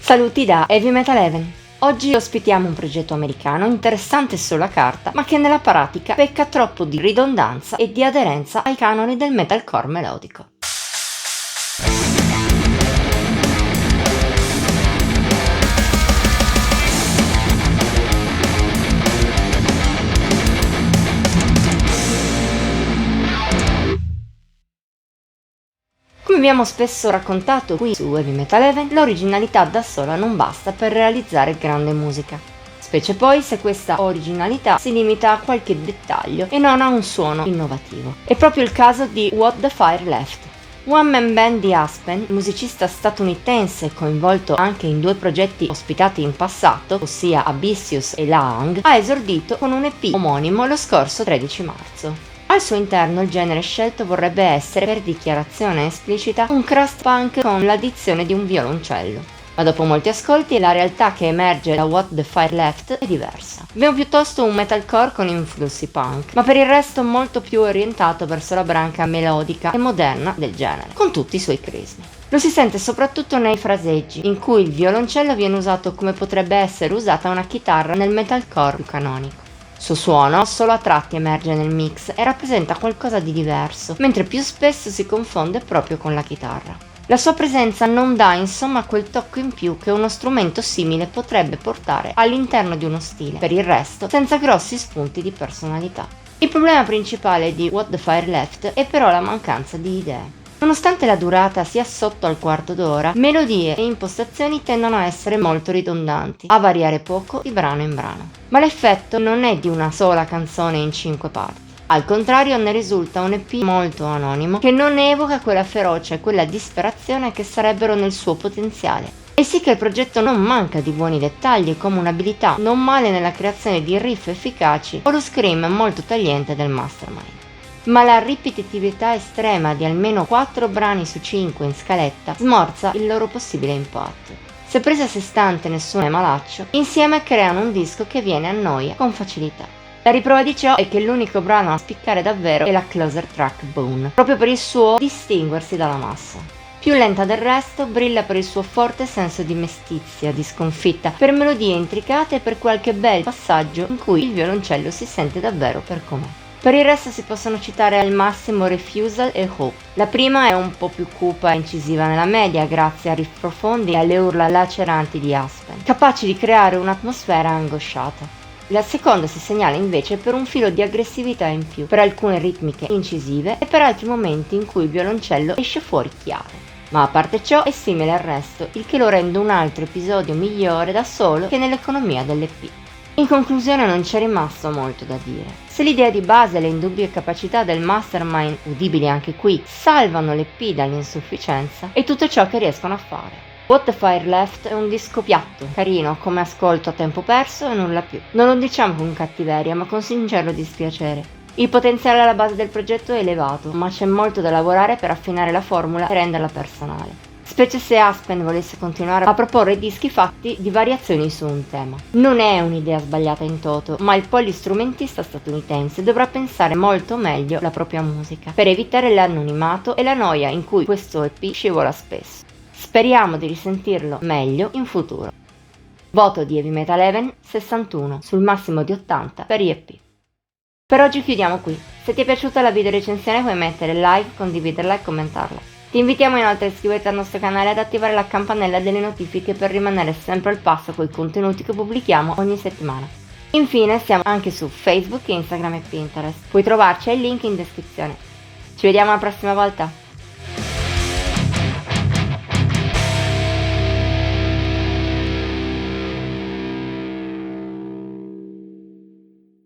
Saluti da Heavy Metal Heaven. Oggi ospitiamo un progetto americano interessante sulla carta, ma che nella pratica pecca troppo di ridondanza e di aderenza ai canoni del metalcore melodico. Come abbiamo spesso raccontato qui su Heavy Metal Heaven, l'originalità da sola non basta per realizzare grande musica, specie poi se questa originalità si limita a qualche dettaglio e non a un suono innovativo. È proprio il caso di What the Fire Left. One man band di Aspen, musicista statunitense coinvolto anche in due progetti ospitati in passato, ossia Abyssius e Laang, ha esordito con un EP omonimo lo scorso 13 marzo. Al suo interno il genere scelto vorrebbe essere, per dichiarazione esplicita, un crust punk con l'addizione di un violoncello. Ma dopo molti ascolti la realtà che emerge da What the Fire Left è diversa. Abbiamo piuttosto un metalcore con influssi punk, ma per il resto molto più orientato verso la branca melodica e moderna del genere, con tutti i suoi crismi. Lo si sente soprattutto nei fraseggi, in cui il violoncello viene usato come potrebbe essere usata una chitarra nel metalcore più canonico. Il suo suono solo a tratti emerge nel mix e rappresenta qualcosa di diverso, mentre più spesso si confonde proprio con la chitarra. La sua presenza non dà insomma quel tocco in più che uno strumento simile potrebbe portare all'interno di uno stile, per il resto senza grossi spunti di personalità. Il problema principale di What the Fire Left è però la mancanza di idee. Nonostante la durata sia sotto al quarto d'ora, melodie e impostazioni tendono a essere molto ridondanti, a variare poco di brano in brano. Ma l'effetto non è di una sola canzone in 5 parti. Al contrario, ne risulta un EP molto anonimo che non evoca quella ferocia e quella disperazione che sarebbero nel suo potenziale. E sì che il progetto non manca di buoni dettagli, come un'abilità non male nella creazione di riff efficaci o lo scream molto tagliente del mastermind. Ma la ripetitività estrema di almeno 4 brani su 5 in scaletta smorza il loro possibile impatto. Se prese a sé stante nessuno è malaccio, insieme creano un disco che viene a noia con facilità. La riprova di ciò è che l'unico brano a spiccare davvero è la closer track Bone, proprio per il suo distinguersi dalla massa. Più lenta del resto, brilla per il suo forte senso di mestizia, di sconfitta, per melodie intricate e per qualche bel passaggio in cui il violoncello si sente davvero per com'è. Per il resto si possono citare al massimo Refusal e Hope. La prima è un po' più cupa e incisiva nella media grazie a riff profondi e alle urla laceranti di Aspen, capaci di creare un'atmosfera angosciata. La seconda si segnala invece per un filo di aggressività in più, per alcune ritmiche incisive e per altri momenti in cui il violoncello esce fuori chiaro. Ma a parte ciò è simile al resto, il che lo rende un altro episodio migliore da solo che nell'economia dell'EP. In conclusione non c'è rimasto molto da dire. Se l'idea di base e le indubbie capacità del mastermind, udibili anche qui, salvano l'EP dall'insufficienza, è tutto ciò che riescono a fare. What the Fire Left è un disco piatto, carino, come ascolto a tempo perso e nulla più. Non lo diciamo con cattiveria, ma con sincero dispiacere. Il potenziale alla base del progetto è elevato, ma c'è molto da lavorare per affinare la formula e renderla personale. Specie se Aspen volesse continuare a proporre dischi fatti di variazioni su un tema. Non è un'idea sbagliata in toto, ma il polistrumentista statunitense dovrà pensare molto meglio la propria musica, per evitare l'anonimato e la noia in cui questo EP scivola spesso. Speriamo di risentirlo meglio in futuro. Voto di Heavy Metal Heaven 61 sul massimo di 80 per gli EP. Per oggi chiudiamo qui. Se ti è piaciuta la video recensione puoi mettere like, condividerla e commentarla. Ti invitiamo inoltre a iscriverti al nostro canale e ad attivare la campanella delle notifiche per rimanere sempre al passo con i contenuti che pubblichiamo ogni settimana. Infine siamo anche su Facebook, Instagram e Pinterest. Puoi trovarci ai link in descrizione. Ci vediamo la prossima volta!